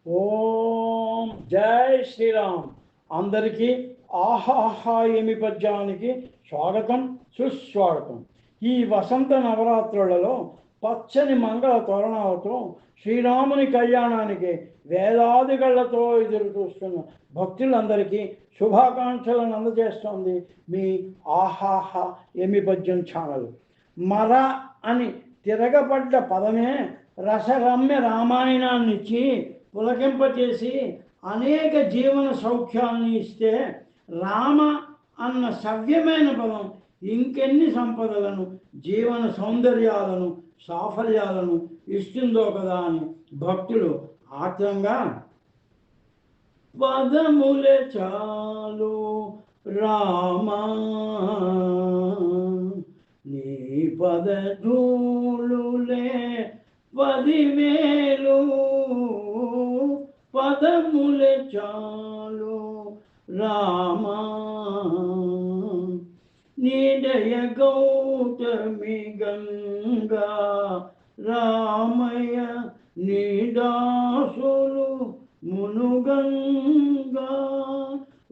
ఓం జై శ్రీరామ్. అందరికీ ఆహాహా ఏమి పద్యానికి స్వాగతం, సుస్వాగతం. ఈ వసంత నవరాత్రులలో పచ్చని మంగళ తోరణాలతో శ్రీరాముని కళ్యాణానికి వేలాదిగళ్లతో ఎదురు చూస్తున్న భక్తులందరికీ శుభాకాంక్షలను అందజేస్తోంది మీ ఆహాహా ఏమి పద్యం ఛానల్. మర అని తిరగబడ్డ పదమే రసరమ్య రామాయణాన్నిచ్చి పులకింపచేసి అనేక జీవన సౌఖ్యాన్ని ఇస్తే, రామ అన్న సవ్యమైన పదం ఇంకెన్ని సంపదలను, జీవన సౌందర్యాలను, సాఫల్యాలను ఇస్తుందో కదా అని భక్తులు ఆత్రంగా పదములే చాలు రామా నీ పదధూళులే 10,000 పదములే చాలు రామా నీడయ గౌతమి గంగా రామయ్య నీడాసులు మునుగంగా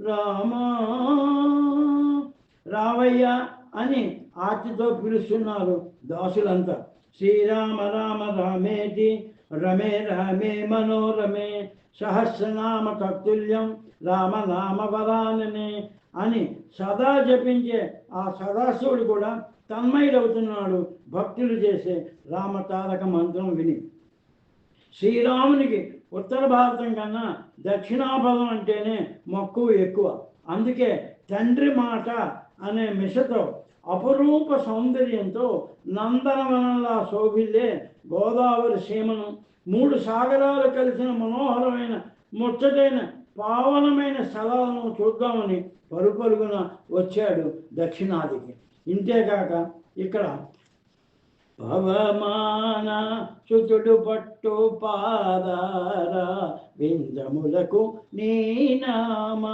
రామా రావయ్య అని ఆర్తితో పిలుస్తున్నారు దాసులంతా. శ్రీరామ రామ రామేతి రమే రామే మనోరమే సహస్రనామ తత్తుల్యం రామ నామ వరాననే అని సదా జపించే ఆ సదాశివుడు కూడా తన్మయుడవుతున్నాడు భక్తులు చేసే రామతారక మంత్రం విని. శ్రీరామునికి ఉత్తర భారతం కన్నా దక్షిణాభాగం అంటేనే మక్కువ ఎక్కువ. అందుకే తండ్రి మాట అనే మిషతో అపురూప సౌందర్యంతో నందనవనంలా శోభిల్లే గోదావరి సీమను, 3 సాగరాలు కలిసిన మనోహరమైన ముచ్చటైన పావనమైన స్థలాలను చూద్దామని పరుగున వచ్చాడు దక్షిణాదికి. ఇంతేకాక ఇక్కడ పవమాన సుతుడు పట్టు పాదార విందములకు నీ నామ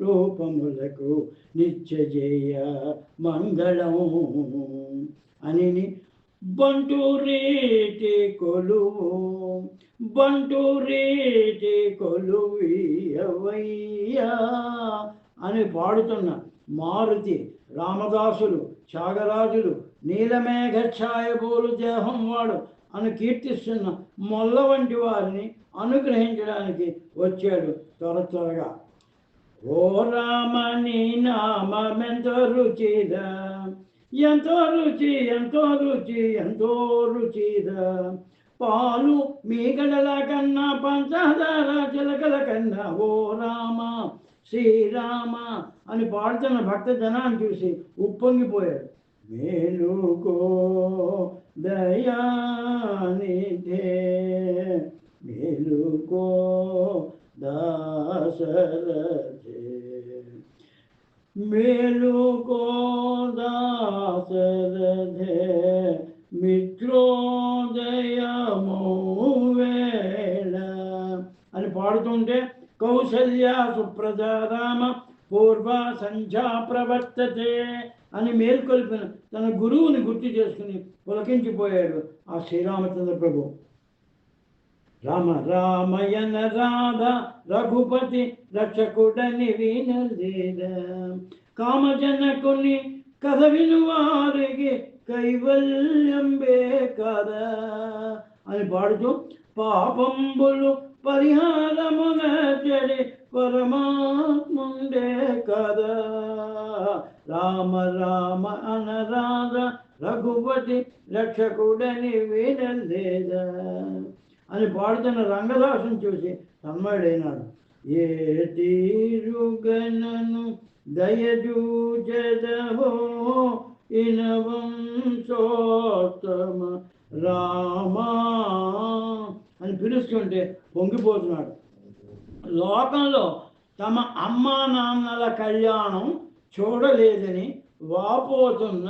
రూపములకు నిత్యజేయ మంగళం అని బంటూరీటి కొలువు కొలువయ్యా అని పాడుతున్న మారుతి, రామదాసులు, త్యాగరాజులు, నీలమేఘఛాయబోలు దేహం వాడు అని కీర్తిస్తున్న మొల్ల వంటి వారిని అనుగ్రహించడానికి వచ్చాడు త్వరగా. ఓ రామని నామెంతో రుచిరా, ఎంతో రుచి ఎంతో రుచి ఎంతో రుచిరా, పాలు మీగడల కన్నా పంచదార చిలకల కన్నా ఓ రామ శ్రీరామ అని పాడుతున్న భక్త జనాన్ని చూసి ఉప్పొంగిపోయాడు. మేలుకో దయానిధే మేలుకో దాసరథే మేలుకో దాసరథే మిత్రోదయమో వేళ అని పాడుతుంటే కౌసల్య సుప్రజారామ పూర్వ సంధ్యా ప్రవర్తతే అని మేల్కొల్పిన తన గురువుని గుర్తు చేసుకుని పులకించిపోయాడు ఆ శ్రీరామచంద్ర ప్రభు. రామ రామయన రాధ రఘుపతి రక్షకుడని వినలేద, కామజనకుని కథ వినువారికి కైవల్యంబే కదా అని పాడుతూ పాపంబులు పరిహారమున చెడి పరమాత్ముండే కదా. రామ రామ అనరాధ రఘుపతి రక్షకుడని వినలేదా అని పాడుతున్న రంగదాసుని చూసి తన్మయుడైనాడు. ఏ తీరుగనను దయజూజదవో ఇనవంశోత్తమ రామా అని పిలుస్తుంటే పొంగిపోతున్నాడు. లోకంలో తమ అమ్మా నాన్నల కళ్యాణం చూడలేదని వాపోతున్న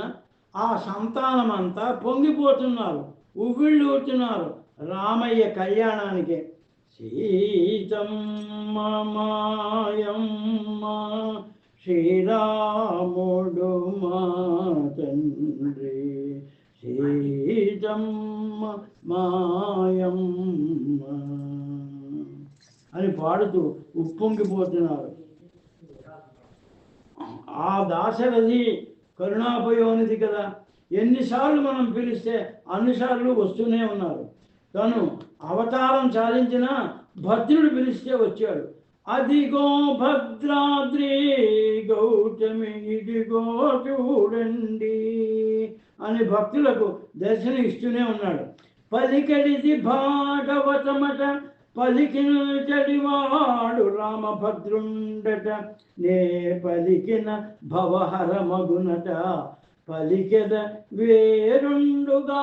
ఆ సంతానమంతా పొంగిపోతున్నారు, ఉవ్విళ్ళూతున్నారు రామయ్య కళ్యాణానికి. సీతమ్మ మాయమ్మ శ్రీరాముడు మా తండ్రి, సీతమ్మ మాయమ్మ అని పాడుతూ ఉప్పొంగిపోతున్నారు. ఆ దాశరథి కరుణాపయోనిధి కదా, ఎన్నిసార్లు మనం పిలిస్తే అన్నిసార్లు వస్తూనే ఉన్నారు. తను అవతారం చాలించిన భద్రుడు పిలిస్తే వచ్చాడు. అదిగో భద్రాద్రి గౌతమి ఇదిగో చూడండి అని భక్తులకు దర్శనం ఇస్తూనే ఉన్నాడు. పలికడిది భాగవతమట పలికిన చెడివాడు రామభద్రుండట, నే పలికిన భవహర మగునట, పలికెద వేరుండుగా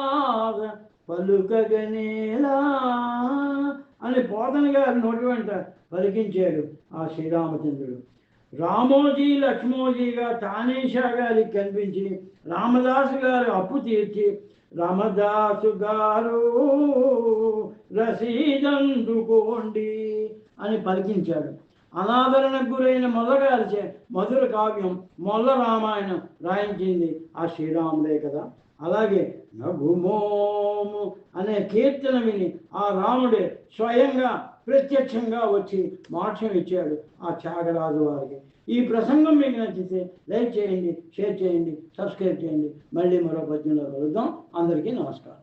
పలుకగనేలా అని పోతన గారి నోటి వెంట పలికించాడు ఆ శ్రీరామచంద్రుడు. రామోజీ లక్ష్మోజీగా తానేషా గారికి కనిపించి రామదాసు గారు అప్పు తీర్చి, రామదాసు గారు రసీదందుకోండి అని పలికించాడు. అనాదరణకు గురైన మొదగారిచే మధుర కావ్యం మొల్ల రామాయణం రాయించింది ఆ శ్రీరాముడే కదా. అలాగే నగుమోము అనే కీర్తన విని ఆ రాముడే స్వయంగా ప్రత్యక్షంగా వచ్చి మోక్షం ఇచ్చాడు ఆ త్యాగరాజు వారికి. ఈ ప్రసంగం మీకు నచ్చితే లైక్ చేయండి, షేర్ చేయండి, సబ్స్క్రైబ్ చేయండి. మళ్ళీ మరో పద్యంలో కలుద్దాం. అందరికీ నమస్కారం.